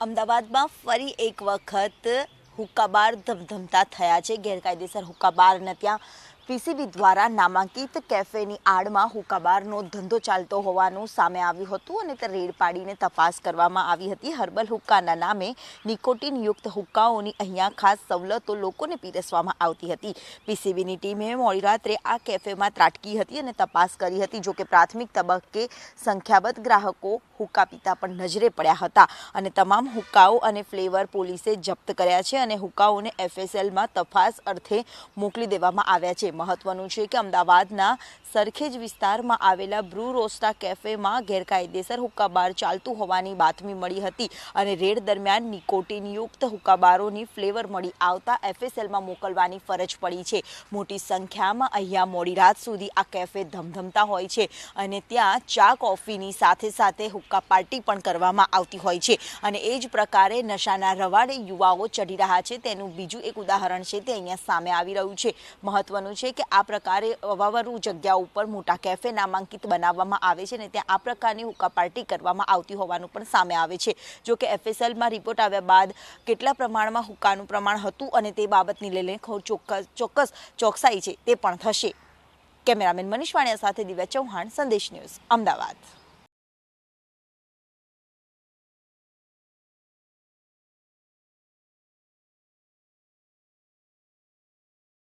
અમદાવાદમાં ફરી એક વખત હુક્કાબાર ધમધમતા થયા છે। ગેરકાયદેસર હુક્કાબારને ત્યાં પીસીબી દ્વારા નામાંકિત કેફેની આડમાં હુક્કાબારનો ધંધો ચાલતો હોવાનું સામે આવ્યું હતું અને તે રેડ પાડીને તપાસ કરવામાં આવી હતી। હર્બલ હુક્કાના નામે નિકોટિનયુક્ત હુક્કાઓની અહીંયા ખાસ સવલતો લોકોને પીરસવામાં આવતી હતી। પીસીબીની ટીમે મોડી રાત્રે આ કેફેમાં ત્રાટકી હતી અને તપાસ કરી હતી। જોકે પ્રાથમિક તબક્કે સંખ્યાબંધ ગ્રાહકો હુક્કા પીતા પણ નજરે પડ્યા હતા અને તમામ હુક્કાઓ અને ફ્લેવર પોલીસે જપ્ત કર્યા છે અને હુક્કાઓને એફએસએલમાં તપાસ અર્થે મોકલી દેવામાં આવ્યા છે। મહત્વનું છે કે અમદાવાદના સરખેજ વિસ્તારમાં આવેલા બ્રુ રોસ્ટા કેફેમાં ગેરકાયદેસર હુક્કાબાર ચાલતું હોવાની બાતમી મળી હતી અને રેડ દરમિયાન નિકોટિનયુક્ત હુક્કાબારોની ફ્લેવર મળી આવતા એફએસએલમાં મોકલવાની ફરજ પડી છે। મોટી સંખ્યામાં અહીંયા મોડી રાત સુધી આ કેફે ધમધમતા હોય છે અને ત્યાં ચા કોફીની સાથે સાથે હુક્કા પાર્ટી પણ કરવામાં આવતી હોય છે અને એ જ પ્રકારે નશાના રવાડે યુવાઓ ચડી રહ્યા છે તેનું બીજું એક ઉદાહરણ છે તે અહીંયા સામે આવી રહ્યું છે। મહત્વનું છે કે આ પ્રકારે અવાવરું જગ્યા ઉપર મોટા કેફે નામાંકિત બનાવવામાં આવે છે અને ત્યાં આ પ્રકારની હુક્કા પાર્ટી કરવામાં આવતી હોવાનું પણ સામે આવે છે। જો કે એફએસએલમાં રિપોર્ટ આવ્યા બાદ કેટલા પ્રમાણમાં હુક્કાનું પ્રમાણ હતું અને તે બાબતની લઈને ચોક્કસ ચોકસાઈ છે તે પણ થશે। કેમેરામેન મનીષ વાણિયા સાથે દિવ્યા ચૌહાણ, સંદેશ ન્યૂઝ, અમદાવાદ।